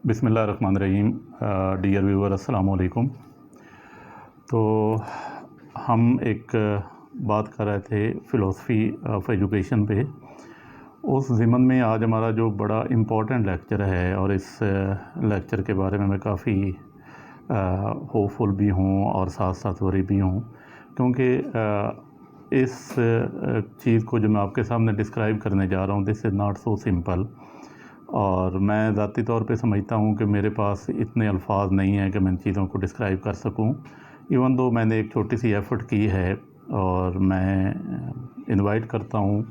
बिस्मिल्लाहिर्रहमानिर्रहीम। Dear viewer, अस्सलाम वालेकुम। तो हम एक बात कर रहे थे फ़िलासफ़ी ऑफ एजुकेशन पे। उस ज़िमन में आज हमारा जो बड़ा इम्पोर्टेंट लेक्चर है, और इस लेक्चर के बारे में मैं काफ़ी होपफुल भी हूँ और साथ साथ वरी भी हूँ, क्योंकि इस चीज़ को जो मैं आपके सामने डिस्क्राइब करने जा रहा हूँ, this is not so simple. और मैं ज़ाती तौर पे समझता हूँ कि मेरे पास इतने अल्फाज नहीं हैं कि मैं इन चीज़ों को डिस्क्राइब कर सकूँ। इवन दो मैंने एक छोटी सी एफ़र्ट की है, और मैं इनवाइट करता हूँ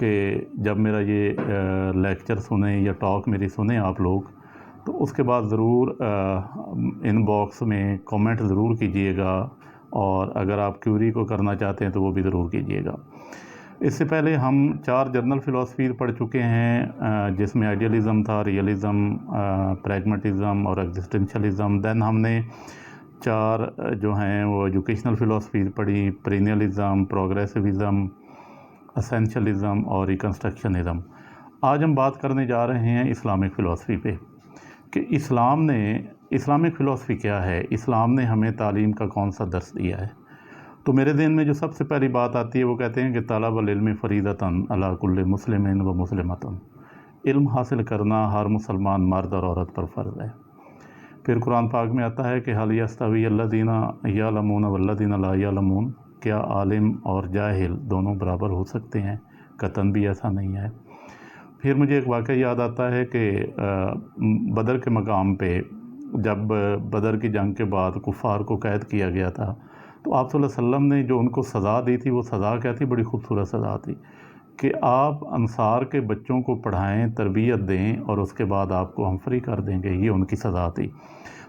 कि जब मेरा ये लेक्चर सुने या टॉक मेरी सुने आप लोग, तो उसके बाद ज़रूर इनबॉक्स में कमेंट ज़रूर कीजिएगा, और अगर आप क्यूरी को करना चाहते हैं तो वो भी ज़रूर कीजिएगा। इससे पहले हम 4 जर्नल फ़िलासफ़ी पढ़ चुके हैं, जिसमें आइडियलिज़म था, रियलिज़म, प्रैग्मेटिज़म और एग्जिस्टेंशलिज़म। दैन हमने 4 जो हैं वो एजुकेशनल फ़िलासफ़ी पढ़ी, पीरियनियलिज़म, प्रोग्रेसिविज़म, एसेंशियलिज़म और रिकन्स्ट्रक्शनिज़म। आज हम बात करने जा रहे हैं इस्लामिक फ़िलासफ़ी पे कि इस्लामिक फ़िलासफ़ी क्या है, इस्लाम ने हमें तालीम का कौन सा दर्स दिया है। तो मेरे ज़हन में जो सबसे पहली बात आती है वो कहते हैं कि तलबुल इल्म फ़रीदतन अला कुल्लि मुस्लिमिन व मुस्लिमतन। इल्म हासिल करना हर मुसलमान मर्द और औरत पर फ़र्ज़ है। फिर कुरान पाक में आता है कि हल यस्तवी अल्लज़ीना यअलमून वल्लज़ीना ला यअलमून, क्या आलिम और जाहिल दोनों बराबर हो सकते हैं? कतन भी ऐसा नहीं है। फिर मुझे एक वाक़या याद आता है कि बदर के मकाम पे जब बदर की जंग के बाद कुफ़ार को कैद किया गया था, तो आप सल्लल्लाहु अलैहि वसल्लम ने जो उनको सज़ा दी थी, वो सज़ा क्या थी? बड़ी खूबसूरत सज़ा थी कि आप अंसार के बच्चों को पढ़ाएं, तरबियत दें, और उसके बाद आपको हम फ्री कर देंगे। ये उनकी सज़ा थी।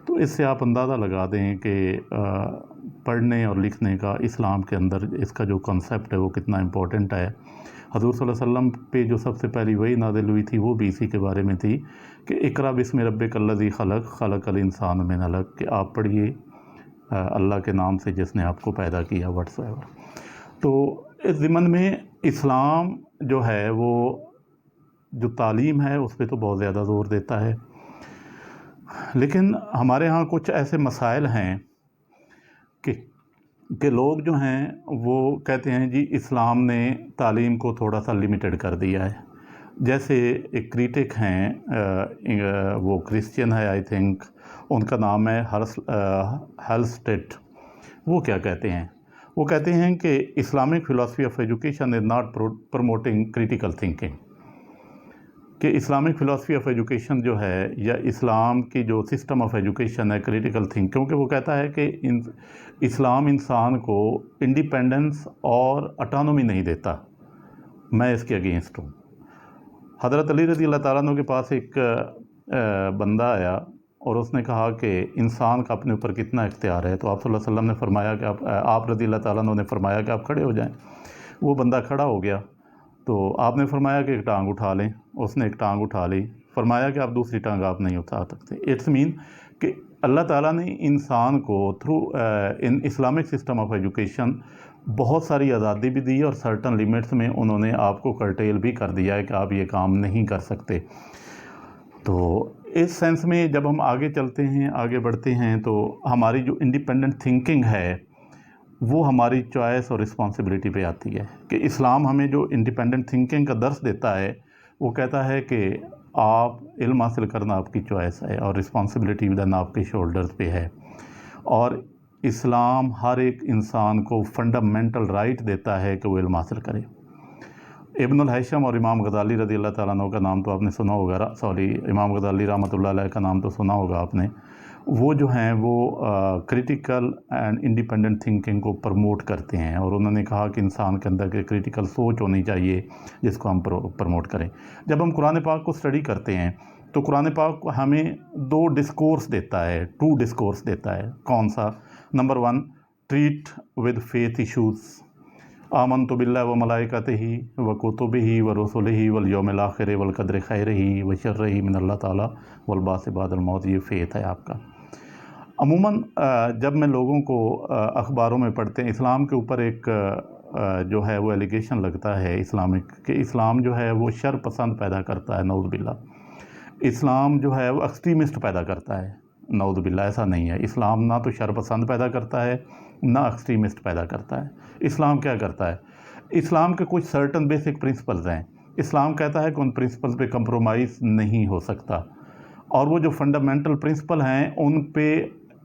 तो इससे आप अंदाज़ा लगा दें कि पढ़ने और लिखने का इस्लाम के अंदर इसका जो कॉन्सेप्ट है वो कितना इम्पोर्टेंट है। हज़ूर सल्लल्लाहु अलैहि वसल्लम पे जो सबसे पहली वही नाज़िल हुई थी वो भी इसी के बारे में थी कि इक़रा बिस्मि रब्बिकल्लज़ी खलक़ खलक़ल इंसान मिन अलक़, कि आप पढ़िए अल्लाह के नाम से जिसने आपको पैदा किया, व्हाट्सएवर। तो इस ज़िमन में इस्लाम जो है वो जो तालीम है उस पे तो बहुत ज़्यादा ज़ोर देता है, लेकिन हमारे यहाँ कुछ ऐसे मसाइल हैं कि लोग जो हैं वो कहते हैं जी इस्लाम ने तालीम को थोड़ा सा लिमिटेड कर दिया है। जैसे एक क्रिटिक हैं, वो क्रिश्चियन है आई थिंक, उनका नाम है हल्स्टेट। वो क्या कहते हैं? वो कहते हैं कि Islamic philosophy of education is not promoting critical thinking, कि इस्लामिक फ़िलासफ़ी ऑफ एजुकेशन जो है, या इस्लाम की जो सिस्टम ऑफ एजुकेशन है, क्रिटिकल थिंक, क्योंकि वो कहता है कि इस्लाम इंसान को इंडिपेंडेंस और ऑटोनॉमी नहीं देता। मैं इसके अगेंस्ट हूँ। हज़रत अली रज़ी अल्लाह ताला अन्हु के पास एक बंदा आया और उसने कहा कि इंसान का अपने ऊपर कितना इख्तियार है। तो आप सल्लल्लाहु अलैहि वसल्लम ने फरमाया कि आप रज़ी अल्लाह ताला अन्हु ने फरमाया कि आप खड़े हो जाएं। वो बंदा खड़ा हो गया, तो आपने फरमाया कि एक टांग उठा लें। उसने एक टांग उठा ली। फरमाया कि आप दूसरी टांग आप नहीं उठा सकते। इट्स मीन कि अल्लाह ताला ने इंसान को through in Islamic system of education बहुत सारी आज़ादी भी दी है, और सर्टन लिमिट्स में उन्होंने आपको कर्टेल भी कर दिया है कि आप ये काम नहीं कर सकते। तो इस सेंस में जब हम आगे चलते हैं, आगे बढ़ते हैं, तो हमारी जो इंडिपेंडेंट थिंकिंग है वो हमारी चॉइस और रिस्पॉन्सिबिलिटी पे आती है। कि इस्लाम हमें जो इंडिपेंडेंट थिंकिंग का दर्स देता है वो कहता है कि आप इल्म हासिल करना आपकी चॉइस है, और रिस्पॉन्सिबिलिटी विदन आपके शोल्डर्स पे है। और इस्लाम हर एक इंसान को फंडामेंटल राइट देता है कि वो इल्म हासिल करे। इब्नुल हैशम और इमाम गज़ाली रज़ी अल्लाह ताला अन्हु का नाम तो आपने सुना होगा, इमाम गज़ाली रहमतुल्लाह अलैह का नाम तो सुना होगा आपने। वो जो हैं वो क्रिटिकल एंड इंडिपेंडेंट थिंकिंग को प्रमोट करते हैं, और उन्होंने कहा कि इंसान के अंदर क्रिटिकल सोच होनी चाहिए जिसको हम प्रमोट करें। जब हम कुरान पाक को स्टडी करते हैं तो कुरान पाक हमें 2 डिस्कोर्स देता है, 2 डिस्कोर्स देता है। कौन सा? Number 1, treat with faith issues, आमनतु बिल्लाहि व मलाइकतिही व कुतुबिही व रुसुलिही वल यौमिल आखिर वल क़द्रि खैरिही व शर्रिही मिन अल्लाह ताला वल बास बादल मौत। ये फेथ है आपका। अमूमन जब मैं लोगों को अखबारों में पढ़ते हैं, इस्लाम के ऊपर एक जो है वो एलिगेशन लगता है इस्लामिक, कि इस्लाम जो है वो शर पसंद पैदा करता है, नऊज़ बिल्लाह। اسلام جو ہے وہ ایکسٹریمسٹ پیدا کرتا ہے، نعوذ باللہ، ایسا نہیں ہے۔ اسلام نہ تو شر پسند پیدا کرتا ہے نہ ایکسٹریمسٹ پیدا کرتا ہے۔ اسلام کیا کرتا ہے؟ اسلام کے کچھ سرٹن بیسک پرنسپلز ہیں۔ اسلام کہتا ہے کہ ان پرنسپلز پہ کمپرومائز نہیں ہو سکتا، اور وہ جو فنڈامنٹل پرنسپل ہیں ان پہ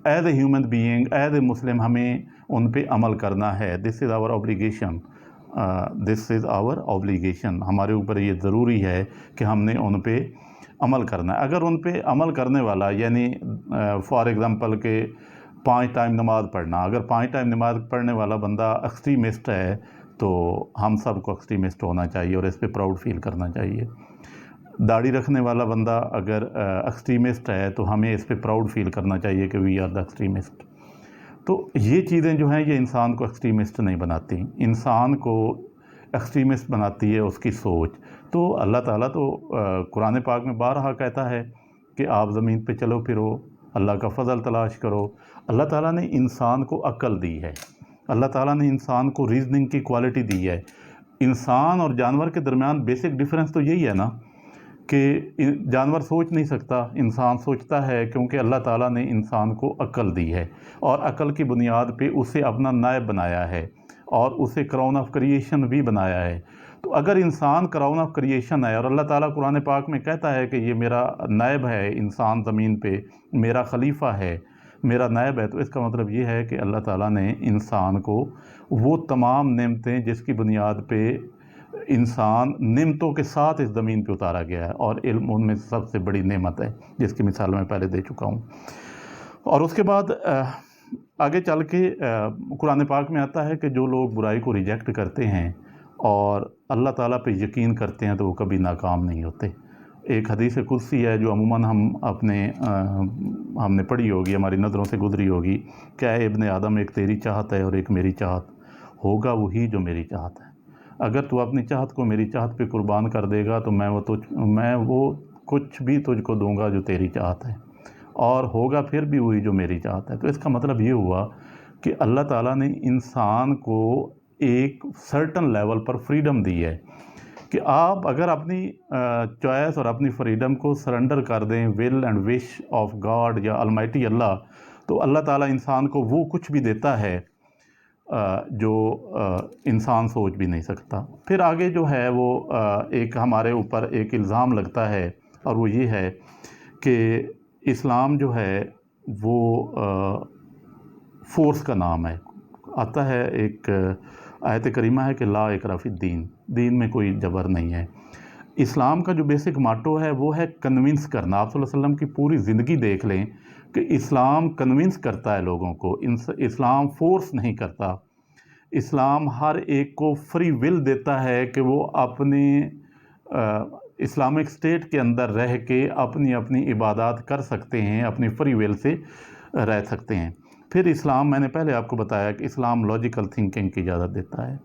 as a human being, as a Muslim ہمیں ان پہ عمل کرنا ہے۔ دس از آور اوبلیگیشن، دس از آور اوبلیگیشن، ہمارے اوپر یہ ضروری ہے کہ ہم نے ان پہ عمل کرنا ہے۔ اگر ان پہ عمل کرنے والا، یعنی فار ایگزامپل کہ 5 ٹائم نماز پڑھنا، اگر 5 ٹائم نماز پڑھنے والا بندہ ایکسٹریمسٹ ہے تو ہم سب کو ایکسٹریمسٹ ہونا چاہیے اور اس پہ پراؤڈ فیل کرنا چاہیے۔ داڑھی رکھنے والا بندہ اگر ایکسٹریمسٹ ہے تو ہمیں اس پہ پراؤڈ فیل کرنا چاہیے کہ وی آر دا ایکسٹریمسٹ۔ تو یہ چیزیں جو ہیں یہ انسان کو ایکسٹریمسٹ نہیں بناتی، انسان کو ایکسٹریمسٹ بناتی ہے اس کی سوچ۔ تو اللہ تعالیٰ تو قرآن پاک میں بارہا کہتا ہے کہ آپ زمین پہ چلو پھرو، اللہ کا فضل تلاش کرو۔ اللہ تعالیٰ نے انسان کو عقل دی ہے، اللہ تعالیٰ نے انسان کو ریزننگ کی کوالٹی دی ہے۔ انسان اور جانور کے درمیان بیسک ڈیفرنس تو یہی ہے نا کہ جانور سوچ نہیں سکتا، انسان سوچتا ہے، کیونکہ اللہ تعالیٰ نے انسان کو عقل دی ہے، اور عقل کی بنیاد پہ اسے اپنا نائب بنایا ہے اور اسے کراؤن آف کریشن بھی بنایا ہے۔ تو اگر انسان کراؤن آف کریشن ہے اور اللہ تعالیٰ قرآن پاک میں کہتا ہے کہ یہ میرا نائب ہے، انسان زمین پہ میرا خلیفہ ہے، میرا نائب ہے، تو اس کا مطلب یہ ہے کہ اللہ تعالیٰ نے انسان کو وہ تمام نعمتیں جس کی بنیاد پہ انسان نعمتوں کے ساتھ اس زمین پہ اتارا گیا ہے، اور علم ان میں سب سے بڑی نعمت ہے جس کی مثال میں پہلے دے چکا ہوں۔ اور اس کے بعد آگے چل کے قرآن پاک میں آتا ہے کہ جو لوگ برائی کو ریجیکٹ کرتے ہیں اور اللہ تعالیٰ پہ یقین کرتے ہیں تو وہ کبھی ناکام نہیں ہوتے۔ ایک حدیث قدسی ہے جو عموماً ہم نے پڑھی ہوگی، ہماری نظروں سے گزری ہوگی، کہ اے ابن آدم، ایک تیری چاہت ہے اور ایک میری چاہت، ہوگا وہی جو میری چاہت ہے۔ اگر تو اپنی چاہت کو میری چاہت پہ قربان کر دے گا تو میں وہ کچھ بھی تجھ کو دوں گا جو تیری چاہت ہے، اور ہوگا پھر بھی وہی جو میری چاہت ہے۔ تو اس کا مطلب یہ ہوا کہ اللہ تعالیٰ نے انسان کو ایک سرٹن لیول پر فریڈم دی ہے کہ آپ اگر اپنی چوائس اور اپنی فریڈم کو سرنڈر کر دیں will and wish of God یا المائٹی اللہ، تو اللہ تعالیٰ انسان کو وہ کچھ بھی دیتا ہے جو انسان سوچ بھی نہیں سکتا۔ پھر آگے جو ہے وہ ایک ہمارے اوپر ایک الزام لگتا ہے، اور وہ یہ ہے کہ اسلام جو ہے وہ فورس کا نام ہے۔ آتا ہے ایک آیت کریمہ ہے کہ لا اکراہ فی الدین، دین میں کوئی جبر نہیں ہے۔ اسلام کا جو بیسک ماٹو ہے وہ ہے کنونس کرنا۔ آپ صلی اللہ علیہ وسلم کی پوری زندگی دیکھ لیں کہ اسلام کنونس کرتا ہے لوگوں کو، اسلام فورس نہیں کرتا۔ اسلام ہر ایک کو فری ول دیتا ہے کہ وہ اپنے اسلامک اسٹیٹ کے اندر رہ کے اپنی اپنی عبادات کر سکتے ہیں، اپنی فری ول سے رہ سکتے ہیں۔ پھر اسلام، میں نے پہلے آپ کو بتایا کہ اسلام لاجیکل تھنکنگ کی اجازت دیتا ہے،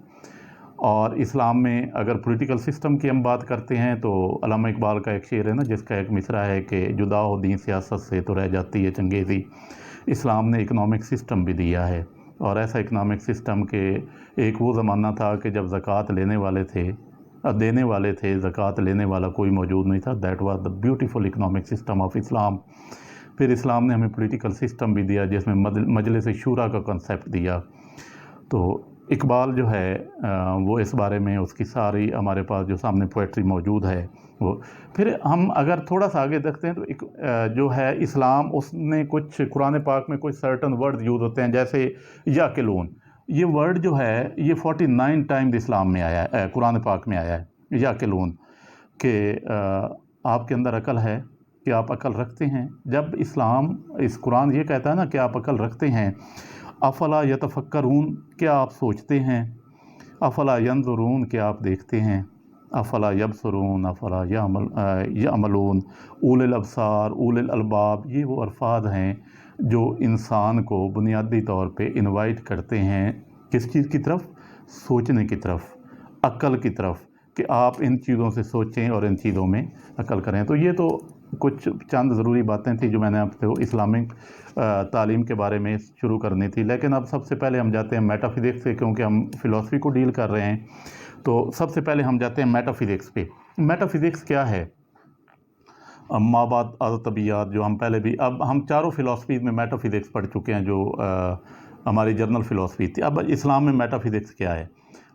اور اسلام میں اگر پولیٹیکل سسٹم کی ہم بات کرتے ہیں تو علامہ اقبال کا ایک شعر ہے نا جس کا ایک مصرع ہے کہ جدا ہو دین سیاست سے تو رہ جاتی ہے چنگیزی۔ اسلام نے اکنامک سسٹم بھی دیا ہے، اور ایسا اکنامک سسٹم کہ ایک وہ زمانہ تھا کہ جب زکوٰۃ دینے والے تھے، زکوٰۃ لینے والا کوئی موجود نہیں تھا۔ That was the beautiful economic system of Islam. پھر اسلام نے ہمیں پولیٹیکل سسٹم بھی دیا جس میں مجلس شورا کا کنسیپٹ دیا۔ تو اقبال جو ہے وہ اس بارے میں اس کی ساری ہمارے پاس جو سامنے پوئٹری موجود ہے وہ۔ پھر ہم اگر تھوڑا سا آگے دیکھتے ہیں تو جو ہے اسلام، اس نے کچھ قرآن پاک میں کچھ سرٹن ورڈ یوز ہوتے ہیں، جیسے یاقلون، یہ ورڈ جو ہے یہ 49 ٹائمز اسلام میں آیا ہے، قرآن پاک میں آیا ہے یاقلون، کہ آپ کے اندر عقل ہے، کہ آپ عقل رکھتے ہیں۔ جب اس قرآن یہ کہتا ہے نا کہ آپ عقل رکھتے ہیں، افلا یتفکرون، کیا آپ سوچتے ہیں، افلا ینظرون، کیا آپ دیکھتے ہیں، افلا یبصرون، افلا یعملون، اول الابصار، اول الالباب، یہ وہ الفاظ ہیں جو انسان کو بنیادی طور پہ انوائٹ کرتے ہیں کس چیز کی طرف؟ سوچنے کی طرف، عقل کی طرف، کہ آپ ان چیزوں سے سوچیں اور ان چیزوں میں عقل کریں۔ تو یہ تو کچھ چند ضروری باتیں تھیں جو میں نے آپ سے اسلامک تعلیم کے بارے میں شروع کرنی تھی، لیکن اب سب سے پہلے ہم جاتے ہیں میٹا فزکس سے، کیونکہ ہم فلسفی کو ڈیل کر رہے ہیں، تو سب سے پہلے ہم جاتے ہیں میٹا فزکس پہ۔ میٹا فزکس کیا ہے؟ माबाद तबियात, जो हम पहले भी, अब हम चारों फ़िलासफ़ीज़ में मेटाफिज़िक्स पढ़ चुके हैं, जो हमारी जर्नल फ़िलासफ़ी थी। अब इस्लाम में मेटाफिज़िक्स क्या है,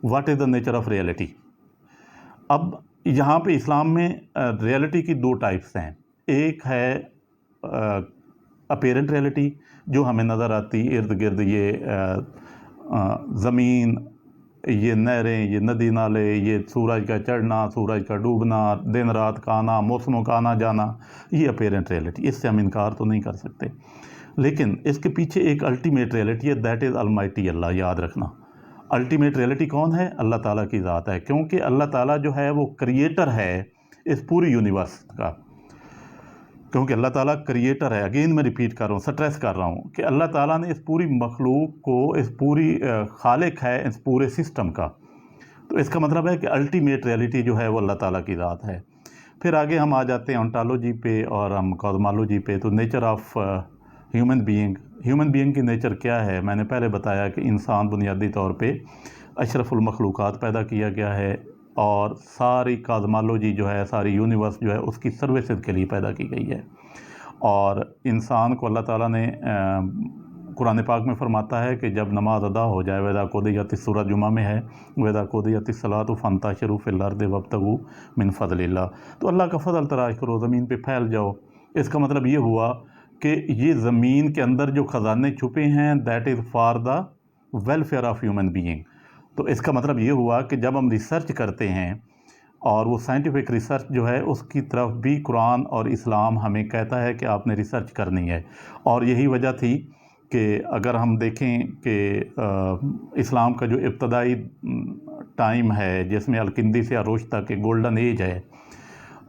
what is the nature of reality. अब यहाँ पे इस्लाम में रियलिटी की दो टाइप्स हैं। एक है अपीरेंट रियलिटी, जो हमें नज़र आती इर्द गिर्द, ये ज़मीन, ये नहरें, ये नदी नाले, ये सूरज का चढ़ना, सूरज का डूबना, दिन रात का आना, मौसमों का आना जाना, ये अपीरेंट रियलिटी, इससे हम इनकार तो नहीं कर सकते। लेकिन इसके पीछे एक अल्टीमेट रियलिटी है, दैट इज़ अलमाइटी अल्लाह। याद रखना, अल्टीमेट रियलिटी कौन है? अल्लाह ताला की ज़ात है, क्योंकि अल्लाह ताला जो है वो क्रिएटर है इस पूरी यूनिवर्स का। क्योंकि अल्लाह ताला क्रिएटर है, अगेन मैं रिपीट कर रहा हूँ, स्ट्रेस कर रहा हूँ कि अल्लाह ताला ने इस पूरी मखलूक को, इस पूरी खालिक है इस पूरे सिस्टम का। तो इसका मतलब है कि अल्टीमेट रियलिटी जो है वो अल्लाह ताला की ज़ात है। फिर आगे हम आ जाते हैं ओंटोलॉजी पे और हम कॉस्मोलॉजी पे। तो नेचर ऑफ ह्यूमन बीइंग की नेचर क्या है? मैंने पहले बताया कि इंसान बुनियादी तौर पे अशरफुल मखलूक़ात पैदा किया गया है, और सारी कॉस्मोलॉजी जो है, सारी यूनिवर्स जो है, उसकी सर्विसेज के लिए पैदा की गई है। और इंसान को अल्लाह ताला ने कुरान पाक में फरमाता है कि जब नमाज अदा हो जाए, वैदा कोदियत, सूरह जुमा में है, वैदा कोदियत सलातु फंताशिरू फिल अर्दि वब्तगू मिन फज़लिल्लाह। तो अल्लाह का फ़ज़ल तलाश करो, ज़मीन पे फैल जाओ। इसका मतलब ये हुआ कि ये ज़मीन के अंदर जो ख़जाने छुपे हैं, that is for the welfare of human being. तो इसका मतलब ये हुआ कि जब हम रिसर्च करते हैं, और वो साइंटिफिक रिसर्च जो है उसकी तरफ भी कुरान और इस्लाम हमें कहता है कि आपने रिसर्च करनी है। और यही वजह थी कि अगर हम देखें कि इस्लाम का जो इब्तदाई टाइम है, जिसमें अलकिंदी से अरोश तक एक गोल्डन एज है,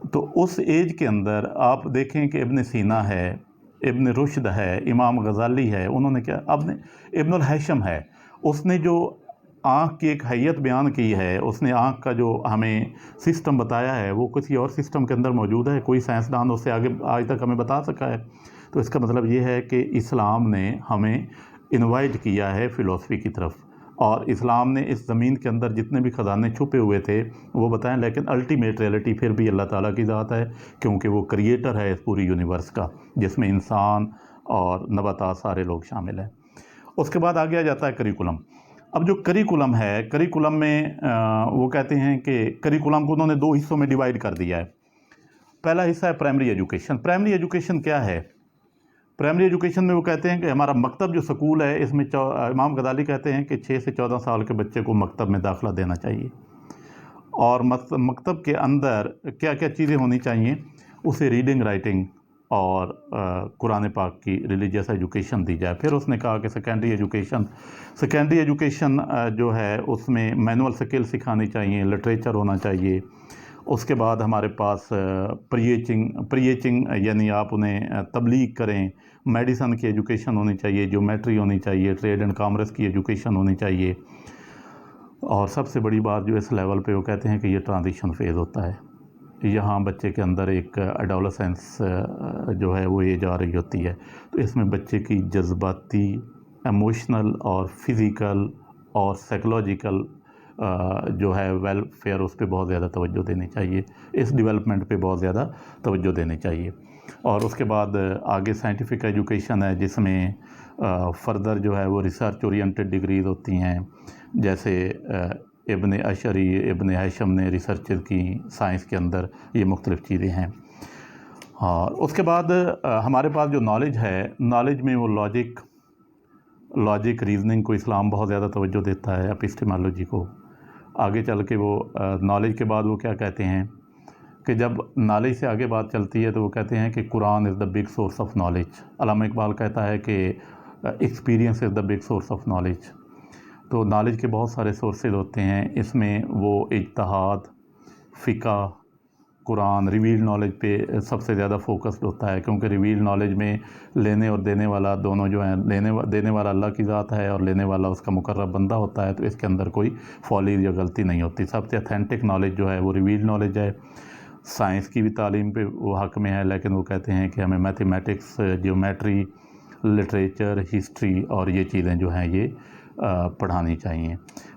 तो उस एज के अंदर आप देखें कि इब्न सीना है, इब्न रुश्द है, इमाम गज़ाली है, उन्होंने क्या, अपने इब्नुल हैशम है, उसने जो आँख की एक हैयत बयान की है, उसने आँख का जो हमें सिस्टम बताया है वो किसी और सिस्टम के अंदर मौजूद है, कोई साइंसदान उससे आगे आज तक हमें बता सका है। तो इसका मतलब ये है कि इस्लाम ने हमें इनवाइट किया है फ़िलासफ़ी की तरफ, और इस्लाम ने इस ज़मीन के अंदर जितने भी ख़जाने छुपे हुए थे वो बताएं। लेकिन अल्टीमेट रियलिटी फिर भी अल्लाह ताला की ज़ात है, क्योंकि वो क्रिएटर है इस पूरी यूनिवर्स का, जिसमें इंसान और नबातात सारे लोग शामिल हैं। उसके बाद आ गया जाता है करिकुलम। अब जो करिकुलम है, करिकुलम में वो कहते हैं कि करिकुलम को उन्होंने दो हिस्सों में डिवाइड कर दिया है। पहला हिस्सा है प्राइमरी एजुकेशन। प्राइमरी एजुकेशन क्या है? प्राइमरी एजुकेशन में वो कहते हैं कि हमारा मकतब जो स्कूल है, इसमें इमाम गज़ाली कहते हैं कि 6 से 14 साल के बच्चे को मकतब में दाखिला देना चाहिए, और मकतब के अंदर क्या क्या चीज़ें होनी चाहिए, उसे रीडिंग, राइटिंग और कुरान पाक की रिलीजियस एजुकेशन दी जाए। फिर उसने कहा कि सेकेंडरी एजुकेशन जो है उसमें मैनुअल स्किल सिखानी चाहिए, लिटरेचर होना चाहिए। उसके बाद हमारे पास प्रीचिंग यानी आप उन्हें तबलीग करें, मेडिसन की एजुकेशन होनी चाहिए, ज्योमेट्री होनी चाहिए, ट्रेड एंड कॉमर्स की एजुकेशन होनी चाहिए। और सबसे बड़ी बात जो इस लेवल पे वो कहते हैं कि ये ट्रांजिशन फेज़ होता है, यहाँ बच्चे के अंदर एक एडोलेसेंस जो है वो एज आ रही होती है। तो इसमें बच्चे की जज्बाती, इमोशनल और फिज़िकल और साइकोलॉजिकल जो है वेलफेयर, उस पर बहुत ज़्यादा तवज्जो देनी चाहिए, इस डेवलपमेंट पे बहुत ज़्यादा तवज्जो देनी चाहिए। और उसके बाद आगे साइंटिफिक एजुकेशन है, जिसमें फ़र्दर जो है वो रिसर्च ओरिएंटेड डिग्रीज़ होती हैं, जैसे इब्न अशरी, इब्न हैशम ने रिसर्च की साइंस के अंदर, ये मुख्तलिफ़ चीज़ें हैं। और उसके बाद हमारे पास जो नॉलेज है, नॉलेज में वो लॉजिक रीज़निंग को इस्लाम बहुत ज़्यादा तवज्जो देता है, एपिस्टेमोलॉजी को। आगे चल के वो नॉलेज के बाद वो क्या कहते हैं कि जब नॉलेज से आगे बात चलती है तो वो कहते हैं कि Quran is the big source of knowledge. Allama Iqbal कहता है कि experience is the big source of knowledge. तो नॉलेज के बहुत सारे सोर्सेज होते हैं, इसमें वो इज्तिहाद, फ़िक़्ह, कुरान, रिवील्ड नॉलेज पे सबसे ज़्यादा फोकस्ड होता है, क्योंकि रिवील्ड नॉलेज में लेने और देने वाला दोनों जो हैं, देने वाला अल्लाह की ज़ात है और लेने वाला उसका मुकर्रब बंदा होता है, तो इसके अंदर कोई फॉली या गलती नहीं होती। सबसे अथेंटिक नॉलेज जो है वो रिवील्ड नॉलेज है। साइंस की भी तालीम पे वो हक़ में है, लेकिन वो कहते हैं कि हमें मैथमेटिक्स, ज्योमेट्री, लिटरेचर, हिस्ट्री और ये चीज़ें जो हैं ये पढ़ानी चाहिए।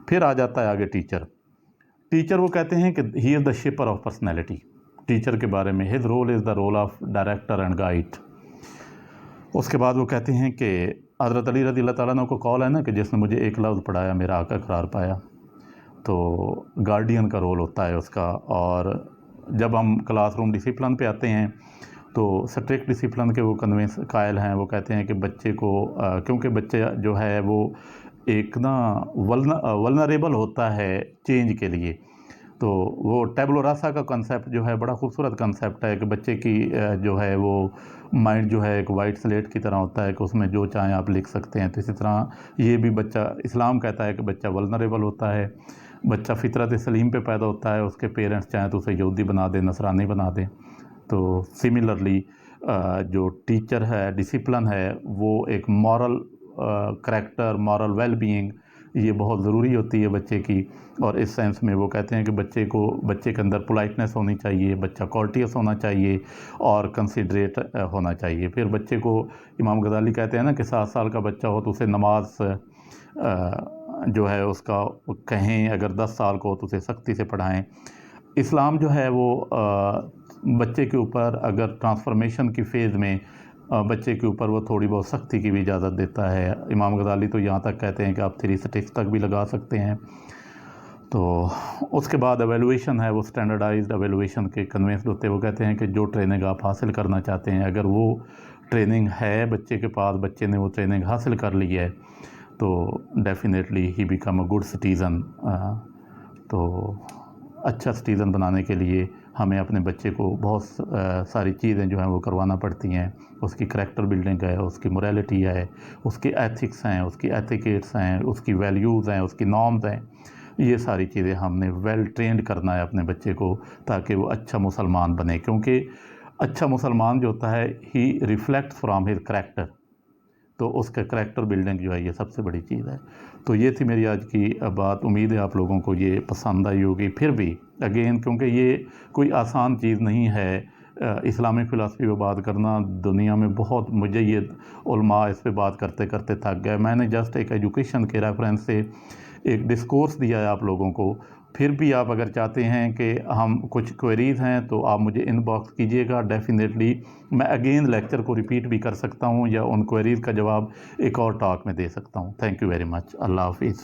फिर आ जाता है आगे टीचर। वो कहते हैं कि he is the shaper of personality. Teacher के बारे में, his role is the role of director and guide. उसके बाद वो कहते हैं कि हज़रत अली रज़ी अल्लाह ताला अन्हु को कॉल है ना कि जिसने मुझे एक लफ्ज़ पढ़ाया मेरा आका करार पाया, तो गार्डियन का रोल होता है उसका। और जब हम क्लासरूम डिसिप्लिन पे आते हैं तो स्ट्रिक्ट डिसिप्लिन के वो कन्वेंस कायल हैं। वो कहते हैं कि बच्चे को क्योंकि बच्चे जो है वो एक ना वल्नरेबल होता है चेंज के लिए, तो वो टैबुला रासा का कंसेप्ट जो है बड़ा खूबसूरत कंसेप्ट है कि बच्चे की जो है वो माइंड जो है एक वाइट स्लेट की तरह होता है कि उसमें जो चाहें आप लिख सकते हैं। तो इसी तरह ये भी बच्चा, इस्लाम कहता है कि बच्चा वल्नरेबल होता है, बच्चा फितरत सलीम पे पैदा होता है, उसके पेरेंट्स चाहें तो उसे यहूदी बना दें, नसरानी बना दें। तो सिमिलरली जो टीचर है, डिसिप्लिन है, वो एक moral character, moral well being, ये बहुत ज़रूरी होती है बच्चे की। और इस सेंस में वो कहते हैं कि बच्चे के अंदर पोलाइटनेस होनी चाहिए, बच्चा कॉर्टियस होना चाहिए और कंसिडरेट होना चाहिए। फिर बच्चे को इमाम गज़ाली कहते हैं ना कि 7 साल का बच्चा हो तो उसे नमाज जो है उसका कहें, अगर 10 साल को हो तो उसे सख्ती से पढ़ाएं। इस्लाम जो है वो बच्चे के ऊपर अगर ट्रांसफॉर्मेशन की फ़ेज़ में बच्चे के ऊपर वो थोड़ी बहुत सख्ती की भी इजाज़त देता है। इमाम गज़ाली तो यहाँ तक कहते हैं कि आप 3 स्टिक्स तक भी लगा सकते हैं। तो उसके बाद एवेलुएशन है, वो स्टैंडर्डाइज्ड एवेलुएशन के कन्वेंस्ड होते हैं। वो कहते हैं कि जो ट्रेनिंग आप हासिल करना चाहते हैं, अगर वो ट्रेनिंग है बच्चे के पास, बच्चे ने वो ट्रेनिंग हासिल कर ली है, तो definitely he become a good citizen. तो अच्छा सिटीज़न बनाने के लिए हमें अपने बच्चे को बहुत सारी चीज़ें जो हैं वो करवाना पड़ती हैं। उसकी करैक्टर बिल्डिंग है, उसकी मोरालिटी है, उसकी एथिक्स हैं, उसकी एथिकेट्स हैं, उसकी वैल्यूज़ हैं, उसकी नॉर्म्स हैं। ये सारी चीज़ें हमने वेल ट्रेंड करना है अपने बच्चे को, ताकि वो अच्छा मुसलमान बने। क्योंकि अच्छा मुसलमान जो होता है, ही रिफ्लेक्ट्स फ्रॉम हिज करैक्टर, तो उसका करैक्टर बिल्डिंग जो है ये सबसे बड़ी चीज़ है। तो ये थी मेरी आज की बात। उम्मीद है आप लोगों को ये पसंद आई होगी। फिर भी अगेन, क्योंकि ये कोई आसान चीज़ नहीं है इस्लामिक फ़िलासफ़ी पे बात करना। दुनिया में बहुत, मुझे ये उलमा इस पे बात करते करते थक गए। मैंने जस्ट एक एजुकेशन के रेफरेंस से एक डिस्कोर्स दिया है आप लोगों को। फिर भी आप अगर चाहते हैं कि हम कुछ क्वेरीज़ हैं तो आप मुझे इनबॉक्स कीजिएगा। डेफिनेटली मैं अगेन लेक्चर को रिपीट भी कर सकता हूं या उन क्वेरीज़ का जवाब एक और टॉक में दे सकता हूं। Thank you very much. अल्लाह हाफिज़।